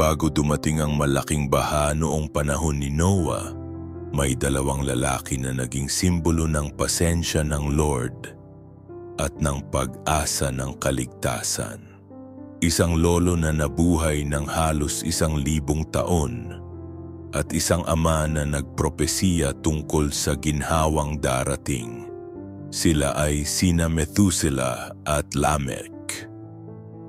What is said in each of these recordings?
Bago dumating ang malaking baha noong panahon ni Noah, may dalawang lalaki na naging simbolo ng pasensya ng Lord at ng pag-asa ng kaligtasan. Isang lolo na nabuhay ng halos 1,000 taon at isang ama na nagpropesiya tungkol sa ginhawang darating. Sila ay sina Methuselah at Lamech.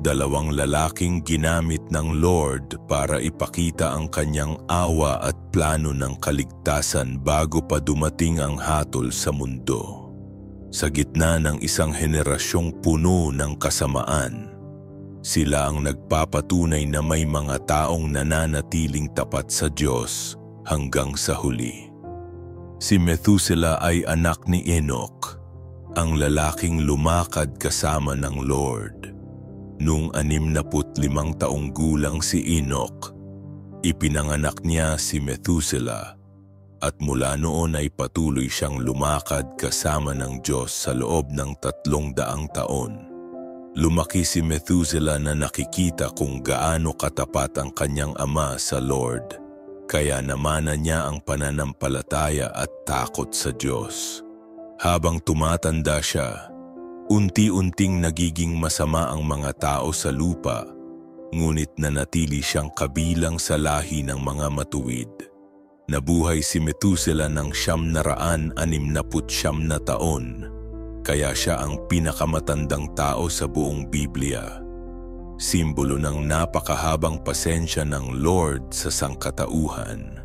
Dalawang lalaking ginamit ng Lord para ipakita ang kanyang awa at plano ng kaligtasan bago pa dumating ang hatol sa mundo. Sa gitna ng isang henerasyong puno ng kasamaan, sila ang nagpapatunay na may mga taong nananatiling tapat sa Diyos hanggang sa huli. Si Methuselah ay anak ni Enoch, ang lalaking lumakad kasama ng Lord. Noong 65 taong gulang si Enoch, ipinanganak niya si Methuselah at mula noon ay patuloy siyang lumakad kasama ng Diyos sa loob ng 300 taon. Lumaki si Methuselah na nakikita kung gaano katapat ang kanyang ama sa Lord, kaya namanan niya ang pananampalataya at takot sa Diyos. Habang tumatanda siya, unti-unting nagiging masama ang mga tao sa lupa, ngunit nanatili siyang kabilang sa lahi ng mga matuwid. Nabuhay si Methuselah ng 969 na taon, kaya siya ang pinakamatandang tao sa buong Biblia. Simbolo ng napakahabang pasensya ng Lord sa sangkatauhan.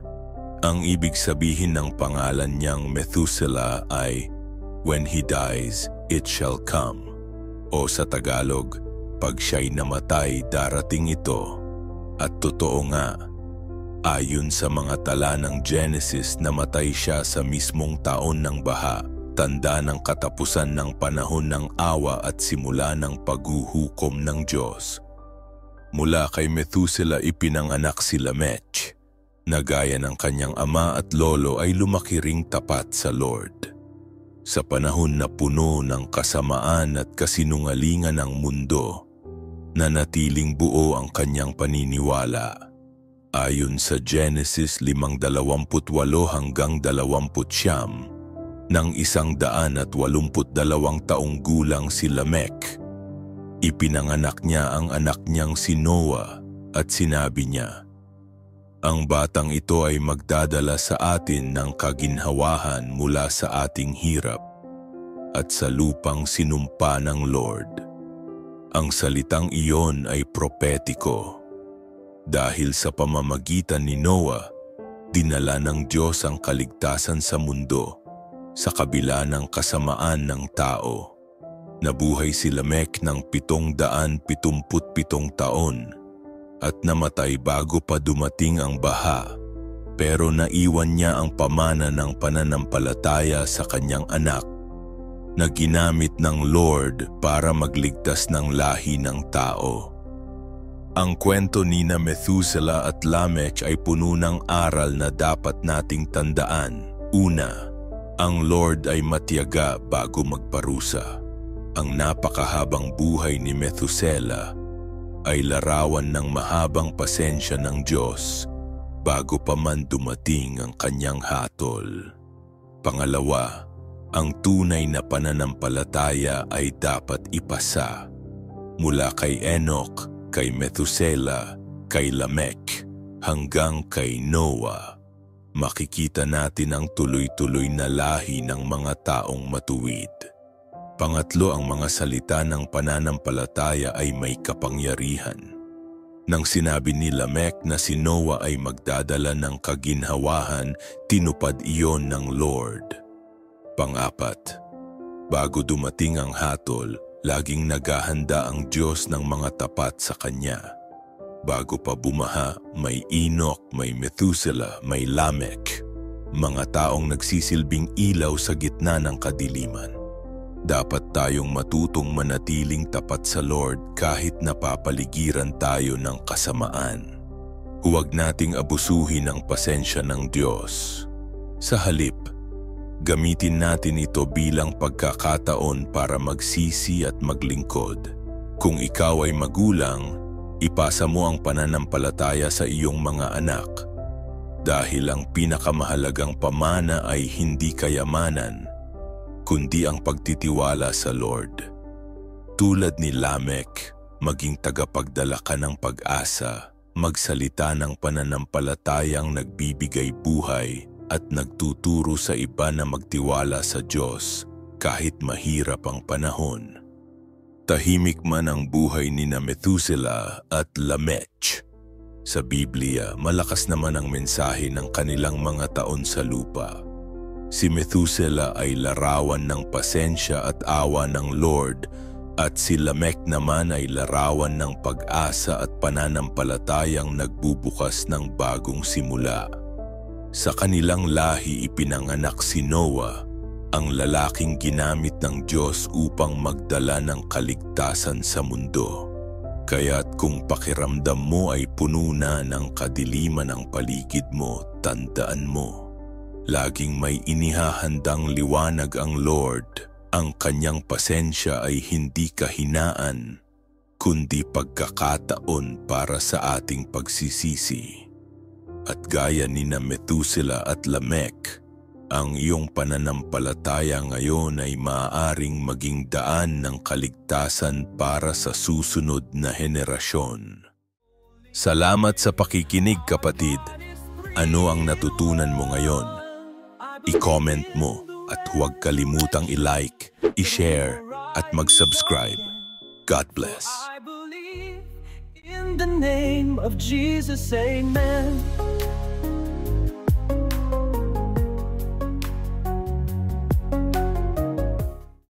Ang ibig sabihin ng pangalan niyang Methuselah ay, "When he dies, it shall come." O sa Tagalog, pag siya'y namatay, darating ito. At totoo nga, ayon sa mga tala ng Genesis, namatay siya sa mismong taon ng baha, tanda ng katapusan ng panahon ng awa at simula ng paghuhukom ng Diyos. Mula kay Methuselah ipinanganak si Lamech, na gaya ng kanyang ama at lolo ay lumaki ring tapat sa Lord. Sa panahon na puno ng kasamaan at kasinungalingan ng mundo, nanatiling buo ang kanyang paniniwala. Ayon sa Genesis 5:28 hanggang 29, nang 182 taong gulang si Lamech, ipinanganak niya ang anak niyang si Noah at sinabi niya, "Ang batang ito ay magdadala sa atin ng kaginhawahan mula sa ating hirap at sa lupang sinumpa ng Lord." Ang salitang iyon ay propetiko. Dahil sa pamamagitan ni Noah, dinala ng Diyos ang kaligtasan sa mundo sa kabila ng kasamaan ng tao. Nabuhay si Lamech ng 777 taon at namatay bago pa dumating ang baha, pero naiwan niya ang pamana ng pananampalataya sa kanyang anak na ginamit ng Lord para magligtas ng lahi ng tao. Ang kwento ni Methuselah at Lamech ay puno ng aral na dapat nating tandaan. Una, ang Lord ay matiyaga bago magparusa. Ang napakahabang buhay ni Methuselah ay larawan ng mahabang pasensya ng Diyos bago pa man dumating ang kanyang hatol. Pangalawa, ang tunay na pananampalataya ay dapat ipasa mula kay Enoch, kay Methuselah, kay Lamech, hanggang kay Noah. Makikita natin ang tuloy-tuloy na lahi ng mga taong matuwid. Pangatlo, ang mga salita ng pananampalataya ay may kapangyarihan. Nang sinabi ni Lamech na si Noah ay magdadala ng kaginhawahan, tinupad iyon ng Lord. Pang-apat, bago dumating ang hatol, laging naghahanda ang Diyos ng mga tapat sa Kanya. Bago pa bumaha, may Enoch, may Methuselah, may Lamech, mga taong nagsisilbing ilaw sa gitna ng kadiliman. Dapat tayong matutong manatiling tapat sa Lord kahit napapaligiran tayo ng kasamaan. Huwag nating abusuhin ang pasensya ng Diyos. Sa halip, gamitin natin ito bilang pagkakataon para magsisi at maglingkod. Kung ikaw ay magulang, Ipasa mo ang pananampalataya sa iyong mga anak dahil ang pinakamahalagang pamana ay hindi kayamanan, kundi ang pagtitiwala sa Lord. Tulad ni Lamech, maging tagapagdala ka ng pag-asa, magsalita ng pananampalatayang nagbibigay buhay at nagtuturo sa iba na magtiwala sa Diyos kahit mahirap ang panahon. Tahimik man ang buhay ni Methuselah at Lamech. Sa Biblia, malakas naman ang mensahe ng kanilang mga taon sa lupa. Si Methuselah ay larawan ng pasensya at awa ng Lord, at si Lamech naman ay larawan ng pag-asa at pananampalatayang nagbubukas ng bagong simula. Sa kanilang lahi ipinanganak si Noah, ang lalaking ginamit ng Diyos upang magdala ng kaligtasan sa mundo. Kaya't kung pakiramdam mo ay puno na ng kadiliman ang paligid mo, tandaan mo, laging may inihahandang liwanag ang Lord. Ang kanyang pasensya ay hindi kahinaan, kundi pagkakataon para sa ating pagsisisi. At gaya ni Methuselah at Lamech, ang iyong pananampalataya ngayon ay maaaring maging daan ng kaligtasan para sa susunod na henerasyon. Salamat sa pakikinig, kapatid. Ano ang natutunan mo ngayon? I-comment mo at huwag kalimutang i-like, i-share at mag-subscribe. God bless. I believe in the name of Jesus, amen.